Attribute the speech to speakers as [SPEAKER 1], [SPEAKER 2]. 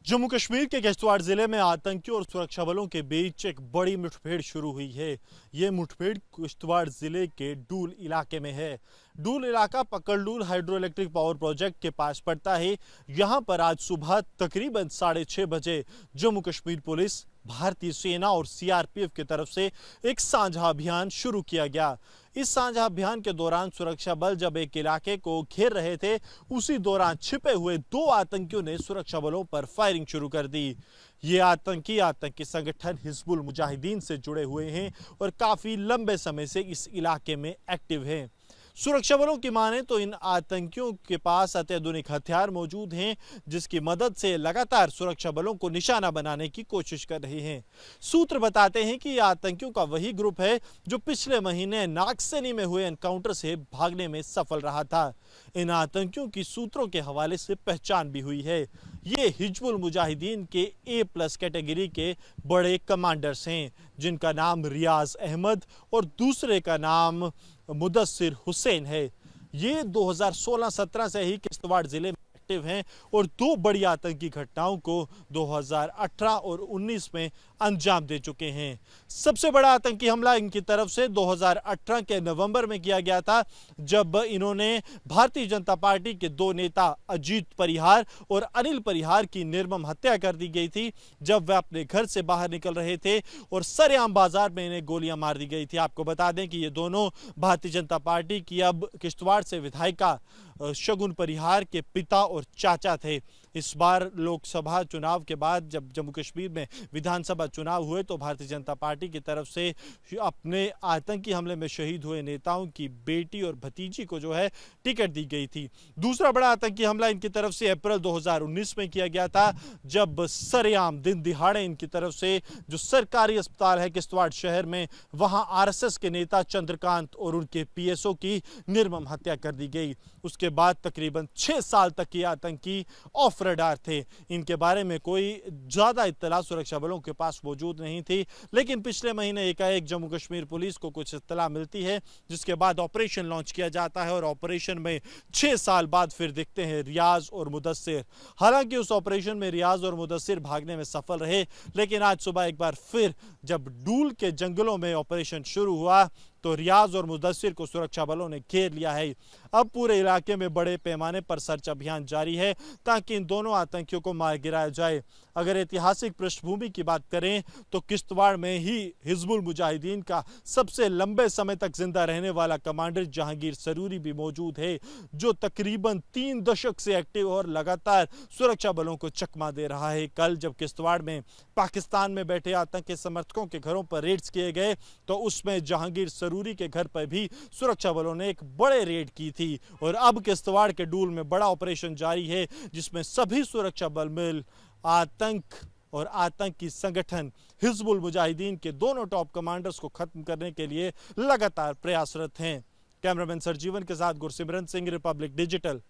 [SPEAKER 1] जम्मू कश्मीर के किश्तवाड़ जिले में आतंकियों और सुरक्षा बलों के बीच एक बड़ी मुठभेड़ शुरू हुई है। ये मुठभेड़ किश्तवाड़ जिले के डूल इलाके में है। डूल इलाका पकड़डूल हाइड्रो इलेक्ट्रिक पावर प्रोजेक्ट के पास पड़ता है। यहां पर आज सुबह तकरीबन 6:30 बजे जम्मू कश्मीर पुलिस, भारतीय सेना और सीआरपीएफ की तरफ से एक साझा अभियान शुरू किया गया। इस साझा अभियान के दौरान सुरक्षा बल जब एक इलाके को घेर रहे थे, उसी दौरान छिपे हुए 2 आतंकियों ने सुरक्षा बलों पर फायरिंग शुरू कर दी। ये आतंकी संगठन हिजबुल मुजाहिदीन से जुड़े हुए हैं और काफी लंबे समय से इस इलाके में एक्टिव हैं। सुरक्षा बलों की माने तो इन आतंकियों के पास अत्याधुनिक हथियार मौजूद हैं, जिसकी मदद से लगातार सुरक्षा बलों को निशाना बनाने की कोशिश कर रहे हैं। सूत्र बताते हैं कि यह आतंकियों का वही ग्रुप है जो पिछले महीने नागसैनी में हुए एनकाउंटर से भागने में सफल रहा था। इन आतंकियों की सूत्रों के हवाले से पहचान भी हुई है। ये हिजबुल मुजाहिदीन के A+ कैटेगरी के बड़े कमांडर्स हैं, जिनका नाम रियाज अहमद और दूसरे का नाम मुदस्सिर हुसैन है। ये 2016-17 से ही किश्तवाड़ जिले में एक्टिव हैं और 2 बड़ी आतंकी घटनाओं को 2018 और 19 में अंजाम दे चुके हैं। सबसे बड़ा आतंकी हमला इनकी तरफ से 2018 के नवंबर में किया गया था, जब इन्होंने भारतीय जनता पार्टी के 2 नेता अजीत परिहार और अनिल परिहार की निर्मम हत्या कर दी गई थी, जब वे अपने घर से बाहर निकल रहे थे और सरेआम बाजार में इन्हें गोलियां मार दी गई थी। आपको बता दें कि ये दोनों भारतीय जनता पार्टी की अब किश्तवाड़ से विधायिका शगुन परिहार के पिता और चाचा थे। इस बार लोकसभा चुनाव के बाद जब जम्मू कश्मीर में विधानसभा चुनाव हुए तो भारतीय जनता पार्टी की तरफ से अपने आतंकी हमले में शहीद हुए नेताओं की बेटी और भतीजी को जो है टिकट दी गई थी। दूसरा बड़ा आतंकी हमला इनकी तरफ से अप्रैल 2019 में किया गया था, जब सरेआम दिन दिहाड़े इनकी तरफ से जो सरकारी अस्पताल है किश्तवाड़ शहर में, वहां आरएसएस के नेता चंद्रकांत और उनके पीएसओ की निर्मम हत्या कर दी गई। उसके बाद तकरीबन 6 साल तक ये आतंकी ऑफ रडार थे। इनके बारे में कोई ज्यादा इत्तला सुरक्षा बलों के पास मौजूद नहीं थी, लेकिन पिछले महीने एकाएक जम्मू कश्मीर पुलिस को कुछ इत्तला मिलती है, जिसके बाद ऑपरेशन लॉन्च किया जाता है और ऑपरेशन में 6 साल बाद फिर दिखते हैं रियाज और मुदस्सिर। हालांकि उस ऑपरेशन में रियाज और मुदस्सिर भागने में सफल रहे, लेकिन आज सुबह एक बार फिर जब डूल के जंगलों में ऑपरेशन शुरू हुआ तो रियाज और मुदस्सिर को सुरक्षा बलों ने घेर लिया है। अब पूरे इलाके में बड़े पैमाने पर सर्च अभियान जारी है ताकि इन दोनों आतंकियों को मार गिराया जाए। अगर ऐतिहासिक पृष्ठभूमि की बात करें तो किश्तवाड़ में ही हिजबुल मुजाहिदीन का सबसे लंबे समय तक जिंदा रहने वाला कमांडर जहांगीर सरूरी भी मौजूद है, जो तकरीबन 3 दशक से एक्टिव और लगातार सुरक्षा बलों को चकमा दे रहा है। कल जब किश्तवाड़ में पाकिस्तान में बैठे आतंकी समर्थकों के घरों पर रेड्स किए गए तो उसमें जहांगीर सरूरी के घर पर भी सुरक्षा बलों ने एक बड़े रेड की थी और अब किश्तवाड़ के डूल में बड़ा ऑपरेशन जारी है, जिसमें सभी सुरक्षा बल मिल आतंक और आतंकी संगठन हिजबुल मुजाहिदीन के दोनों टॉप कमांडर्स को खत्म करने के लिए लगातार प्रयासरत हैं। कैमरामैन सरजीवन के साथ गुरसिमरन सिंह, रिपब्लिक डिजिटल,